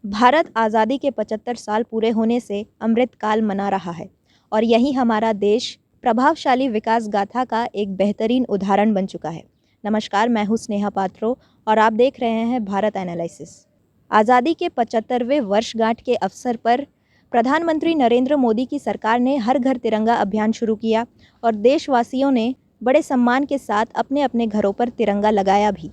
भारत आज़ादी के 75 साल पूरे होने से अमृत काल मना रहा है और यही हमारा देश प्रभावशाली विकास गाथा का एक बेहतरीन उदाहरण बन चुका है। नमस्कार, मैं हूँ स्नेहा पात्रो और आप देख रहे हैं भारत एनालिसिस। आज़ादी के 75वें वर्षगांठ के अवसर पर प्रधानमंत्री नरेंद्र मोदी की सरकार ने हर घर तिरंगा अभियान शुरू किया और देशवासियों ने बड़े सम्मान के साथ अपने अपने घरों पर तिरंगा लगाया भी।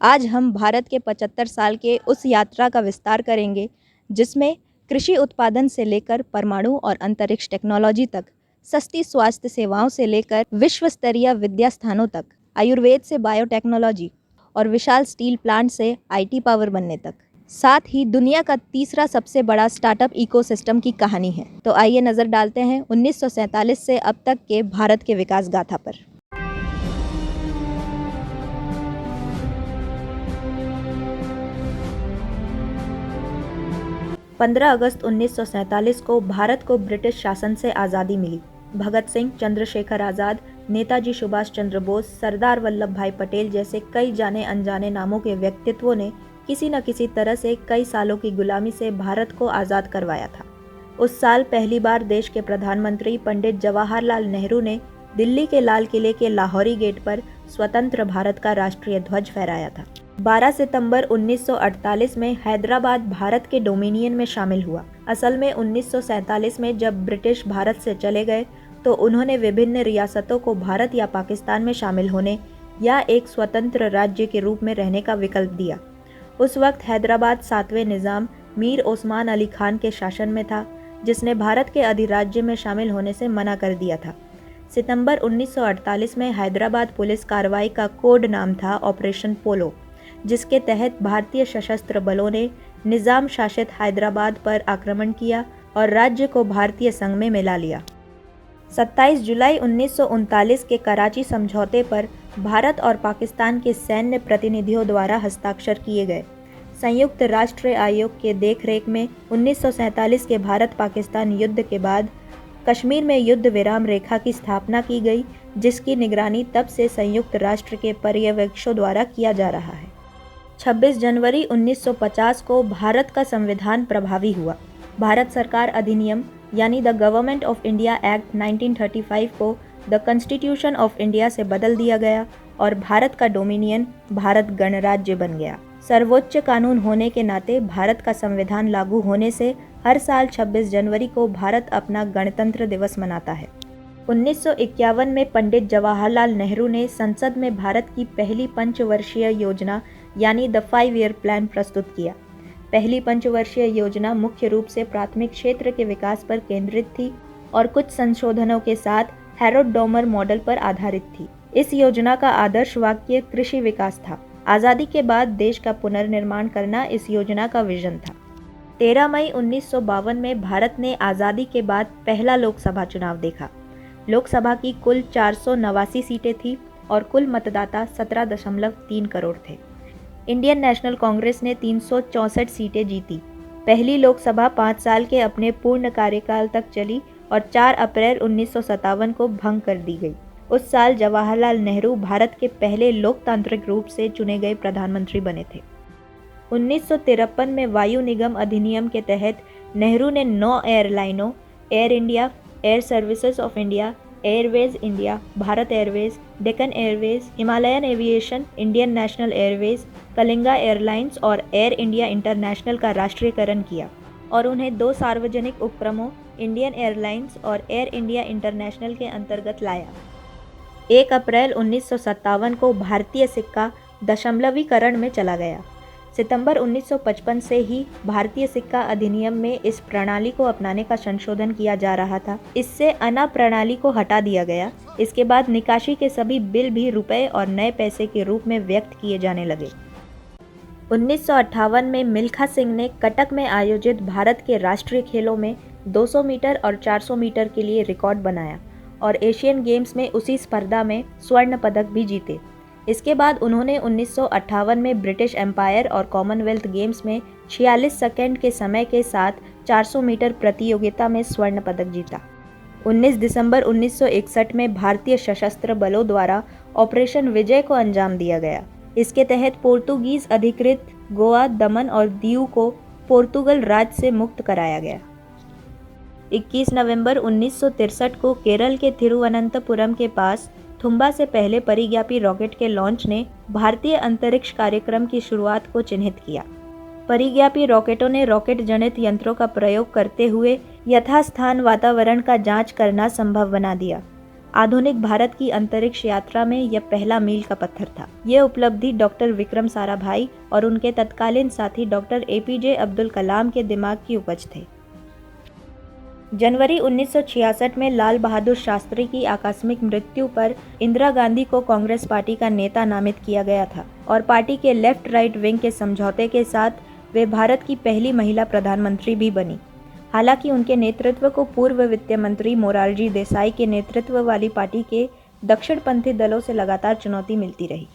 आज हम भारत के 75 साल के उस यात्रा का विस्तार करेंगे जिसमें कृषि उत्पादन से लेकर परमाणु और अंतरिक्ष टेक्नोलॉजी तक, सस्ती स्वास्थ्य सेवाओं से लेकर विश्व स्तरीय विद्या स्थानों तक, आयुर्वेद से बायोटेक्नोलॉजी और विशाल स्टील प्लांट से आईटी पावर बनने तक, साथ ही दुनिया का तीसरा सबसे बड़ा स्टार्टअप इकोसिस्टम की कहानी है। तो आइए नज़र डालते हैं 1947 से अब तक के भारत के विकास गाथा पर। 15 अगस्त 1947 को भारत को ब्रिटिश शासन से आज़ादी मिली। भगत सिंह, चंद्रशेखर आज़ाद, नेताजी सुभाष चंद्र बोस, सरदार वल्लभ भाई पटेल जैसे कई जाने अनजाने नामों के व्यक्तित्वों ने किसी न किसी तरह से कई सालों की गुलामी से भारत को आज़ाद करवाया था। उस साल पहली बार देश के प्रधानमंत्री पंडित जवाहरलाल नेहरू ने दिल्ली के लाल किले के लाहौरी गेट पर स्वतंत्र भारत का राष्ट्रीय ध्वज फहराया था। 12 सितंबर 1948 में हैदराबाद भारत के डोमिनियन में शामिल हुआ। असल में 1947 में जब ब्रिटिश भारत से चले गए तो उन्होंने विभिन्न रियासतों को भारत या पाकिस्तान में शामिल होने या एक स्वतंत्र राज्य के रूप में रहने का विकल्प दिया। उस वक्त हैदराबाद 7वें निज़ाम मीर ओस्मान अली खान के शासन में था, जिसने भारत के अधिराज्य में शामिल होने से मना कर दिया था। सितंबर 1948 में हैदराबाद पुलिस कार्रवाई का कोड नाम था ऑपरेशन पोलो, जिसके तहत भारतीय सशस्त्र बलों ने निज़ाम शासित हैदराबाद पर आक्रमण किया और राज्य को भारतीय संघ में मिला लिया। 27 जुलाई 1939 के कराची समझौते पर भारत और पाकिस्तान के सैन्य प्रतिनिधियों द्वारा हस्ताक्षर किए गए। संयुक्त राष्ट्र आयोग के देखरेख में 1947 के भारत पाकिस्तान युद्ध के बाद कश्मीर में युद्ध विराम रेखा की स्थापना की गई, जिसकी निगरानी तब से संयुक्त राष्ट्र के पर्यवेक्षकों द्वारा किया जा रहा है। 26 जनवरी 1950 को भारत का संविधान प्रभावी हुआ। भारत सरकार अधिनियम यानी the government of India act 1935 को द कॉन्स्टिट्यूशन ऑफ इंडिया से बदल दिया गया और भारत का डोमिनियन भारत गणराज्य बन गया। सर्वोच्च कानून होने के नाते भारत का संविधान लागू होने से हर साल 26 जनवरी को भारत अपना गणतंत्र दिवस मनाता है। 1951 में पंडित जवाहरलाल नेहरू ने संसद में भारत की पहली पंचवर्षीय योजना यानी द 5 ईयर प्लान प्रस्तुत किया। पहली पंचवर्षीय योजना मुख्य रूप से प्राथमिक क्षेत्र के विकास पर केंद्रित थी और कुछ संशोधनों के साथ हैरोल्ड डोमर मॉडल पर आधारित थी। इस योजना का आदर्श वाक्य कृषि विकास था। आज़ादी के बाद देश का पुनर्निर्माण करना इस योजना का विजन था। 13 मई 1952 में भारत ने आज़ादी के बाद पहला लोकसभा चुनाव देखा। लोकसभा की कुल 489 सीटें थी और कुल मतदाता 17.3 करोड़ थे। इंडियन नेशनल कांग्रेस ने 364 सीटें जीती। पहली लोकसभा 5 साल के अपने पूर्ण कार्यकाल तक चली और 4 अप्रैल 1957 को भंग कर दी गई। उस साल जवाहरलाल नेहरू भारत के पहले लोकतांत्रिक रूप से चुने गए प्रधानमंत्री बने थे। 1953 में वायु निगम अधिनियम के तहत नेहरू ने 9 एयरलाइनों Air India, Air Services of India, Airways India, Bharat Airways, Deccan Airways, Himalayan Aviation, Indian National Airways, Kalinga Airlines और एयर इंडिया इंटरनेशनल का राष्ट्रीयकरण किया और उन्हें 2 सार्वजनिक उपक्रमों इंडियन एयरलाइंस और एयर इंडिया इंटरनेशनल के अंतर्गत लाया। 1 अप्रैल 1957 को भारतीय सिक्का दशमलवीकरण में चला गया। सितंबर 1955 से ही भारतीय सिक्का अधिनियम में इस प्रणाली को अपनाने का संशोधन किया जा रहा था। इससे अना प्रणाली को हटा दिया गया। इसके बाद निकासी के सभी बिल भी रुपए और नए पैसे के रूप में व्यक्त किए जाने लगे। 1958 में मिल्खा सिंह ने कटक में आयोजित भारत के राष्ट्रीय खेलों में 200 मीटर और 400 मीटर के लिए रिकॉर्ड बनाया और एशियन गेम्स में उसी स्पर्धा में स्वर्ण पदक भी जीते। इसके बाद उन्होंने 1958 में ब्रिटिश एम्पायर और कॉमनवेल्थ गेम्स में 46 सेकंड के समय के साथ 400 मीटर प्रतियोगिता में स्वर्ण पदक जीता। 19 दिसंबर 1961 में भारतीय सशस्त्र बलों द्वारा ऑपरेशन विजय को अंजाम दिया गया। इसके तहत पोर्तुगीज अधिकृत गोवा, दमन और दीव को पोर्तुगल राज से मुक्त कराया गया। 21 नवंबर 1963 को केरल के तिरुवनंतपुरम के पास थुम्बा से पहले परिज्ञापी रॉकेट के लॉन्च ने भारतीय अंतरिक्ष कार्यक्रम की शुरुआत को चिन्हित किया। परिज्ञापी रॉकेटों ने रॉकेट जनित यंत्रों का प्रयोग करते हुए यथास्थान वातावरण का जांच करना संभव बना दिया। आधुनिक भारत की अंतरिक्ष यात्रा में यह पहला मील का पत्थर था। यह उपलब्धि डॉक्टर विक्रम साराभाई और उनके तत्कालीन साथी डॉक्टर एपीजे अब्दुल कलाम के दिमाग की उपज थे। जनवरी 1966 में लाल बहादुर शास्त्री की आकस्मिक मृत्यु पर इंदिरा गांधी को कांग्रेस पार्टी का नेता नामित किया गया था और पार्टी के लेफ्ट राइट विंग के समझौते के साथ वे भारत की पहली महिला प्रधानमंत्री भी बनी। हालांकि उनके नेतृत्व को पूर्व वित्त मंत्री मोरारजी देसाई के नेतृत्व वाली पार्टी के दक्षिणपंथी दलों से लगातार चुनौती मिलती रही।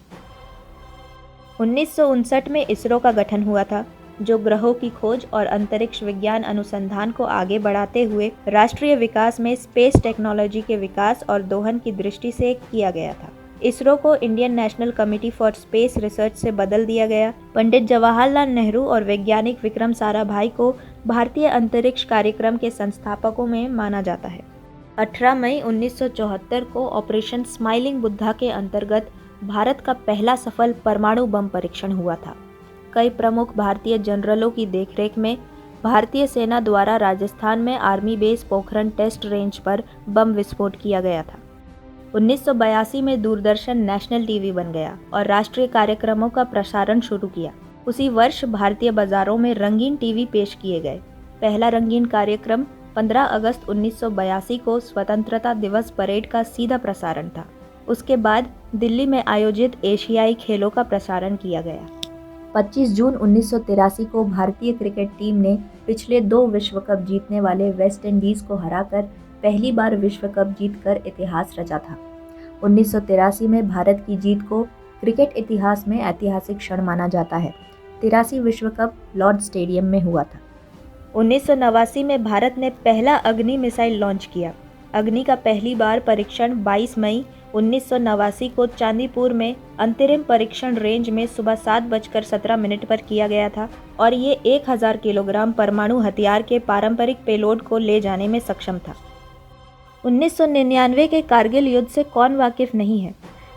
1959 में इसरो का गठन हुआ था, जो ग्रहों की खोज और अंतरिक्ष विज्ञान अनुसंधान को आगे बढ़ाते हुए राष्ट्रीय विकास में स्पेस टेक्नोलॉजी के विकास और दोहन की दृष्टि से किया गया था। इसरो को Indian national committee for space research से बदल दिया गया। पंडित जवाहरलाल नेहरू और वैज्ञानिक विक्रम साराभाई को भारतीय अंतरिक्ष कार्यक्रम के संस्थापकों में माना जाता है। 18 मई 1974 को ऑपरेशन स्माइलिंग बुद्धा के अंतर्गत भारत का पहला सफल परमाणु बम परीक्षण हुआ था। कई प्रमुख भारतीय जनरलों की देखरेख में भारतीय सेना द्वारा राजस्थान में army base Pokhran test range पर बम विस्फोट किया गया था। 1982 में दूरदर्शन नेशनल टीवी बन गया और राष्ट्रीय कार्यक्रमों का प्रसारण शुरू किया। उसी वर्ष भारतीय बाजारों में रंगीन टीवी पेश किए गए। पहला रंगीन कार्यक्रम 15 अगस्त 1982 को स्वतंत्रता दिवस परेड का सीधा प्रसारण था। उसके बाद दिल्ली में आयोजित एशियाई खेलों का प्रसारण किया गया। 25 जून 1983 को भारतीय क्रिकेट टीम ने पिछले 2 विश्व कप जीतने वाले वेस्ट इंडीज को हराकर पहली बार विश्व कप जीतकर इतिहास रचा था। 1983 में भारत की जीत को क्रिकेट इतिहास में ऐतिहासिक क्षण माना जाता है। 83 विश्व कप लॉर्ड स्टेडियम में हुआ था। 1989 में भारत ने पहला अग्नि मिसाइल लॉन्च किया। अग्नि का पहली बार परीक्षण 22 मई 1989 को चांदीपुर में अंतरिम परीक्षण रेंज में सुबह 7:17 पर किया गया था और ये 1000 किलोग्राम परमाणु हथियार के पारंपरिक पेलोड को ले जाने में सक्षम था। 1999 के कारगिल युद्ध से कौन वाकिफ नहीं है।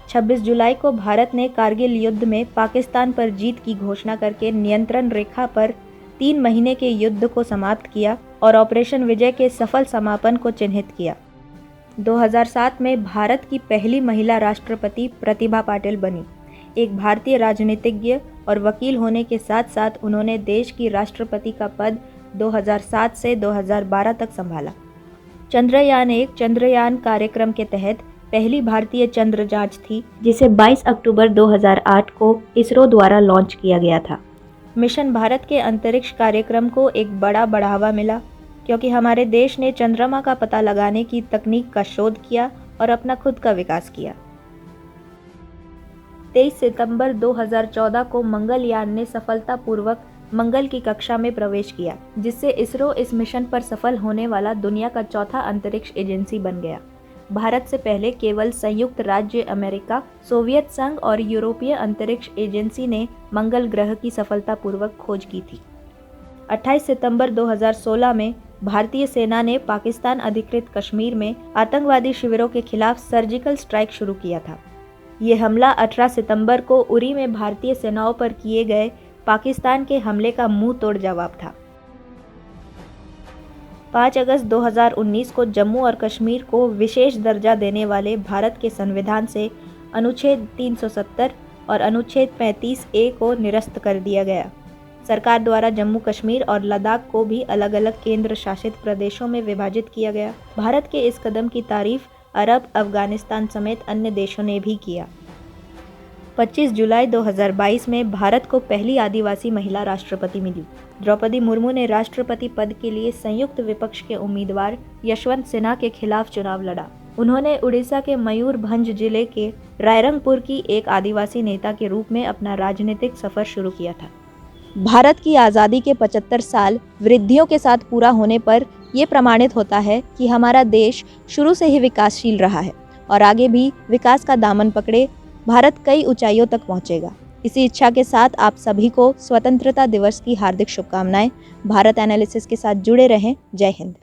26 जुलाई को भारत ने कारगिल युद्ध में पाकिस्तान पर जीत की घोषणा करके नियंत्रण रेखा पर 3 महीने के युद्ध को समाप्त किया और ऑपरेशन विजय के सफल समापन को चिन्हित किया। 2007 में भारत की पहली महिला राष्ट्रपति प्रतिभा पाटिल बनी। एक भारतीय राजनीतिज्ञ और वकील होने के साथ साथ उन्होंने देश की राष्ट्रपति का पद 2007 से 2012 तक संभाला। चंद्रयान-1 चंद्रयान कार्यक्रम के तहत पहली भारतीय चंद्र जांच थी, जिसे 22 अक्टूबर 2008 को इसरो द्वारा लॉन्च किया गया था। मिशन भारत के अंतरिक्ष कार्यक्रम को एक बड़ा बढ़ावा मिला क्योंकि हमारे देश ने चंद्रमा का पता लगाने की तकनीक का शोध किया और अपना खुद का विकास किया। 23 सितंबर 2014 को मंगलयान ने सफलतापूर्वक मंगल की कक्षा में प्रवेश किया, जिससे इसरो इस मिशन पर सफल होने वाला दुनिया का चौथा अंतरिक्ष एजेंसी बन गया। भारत से पहले केवल संयुक्त राज्य अमेरिका, सोवियत संघ और यूरोपीय अंतरिक्ष एजेंसी ने मंगल ग्रह की सफलतापूर्वक खोज की थी। 28 सितंबर 2016 में भारतीय सेना ने पाकिस्तान अधिकृत कश्मीर में आतंकवादी शिविरों के खिलाफ सर्जिकल स्ट्राइक शुरू किया था। ये हमला 18 सितंबर को उरी में भारतीय सेनाओं पर किए गए पाकिस्तान के हमले का मुंह तोड़ जवाब था। 5 अगस्त 2019 को जम्मू और कश्मीर को विशेष दर्जा देने वाले भारत के संविधान से अनुच्छेद 370 और अनुच्छेद 35A को निरस्त कर दिया गया। सरकार द्वारा जम्मू कश्मीर और लद्दाख को भी अलग अलग केंद्र शासित प्रदेशों में विभाजित किया गया। भारत के इस कदम की तारीफ अरब, अफगानिस्तान समेत अन्य देशों ने भी किया। 25 जुलाई 2022 में भारत को पहली आदिवासी महिला राष्ट्रपति मिली। द्रौपदी मुर्मू ने राष्ट्रपति पद के लिए संयुक्त विपक्ष के उम्मीदवार यशवंत सिन्हा के खिलाफ चुनाव लड़ा। उन्होंने उड़ीसा के मयूरभंज जिले के रायरंगपुर की एक आदिवासी नेता के रूप में अपना राजनीतिक सफर शुरू किया था। भारत की आज़ादी के 75 साल वृद्धियों के साथ पूरा होने पर यह प्रमाणित होता है कि हमारा देश शुरू से ही विकासशील रहा है और आगे भी विकास का दामन पकड़े भारत कई ऊंचाइयों तक पहुंचेगा। इसी इच्छा के साथ आप सभी को स्वतंत्रता दिवस की हार्दिक शुभकामनाएं। भारत एनालिसिस के साथ जुड़े रहें। जय हिंद।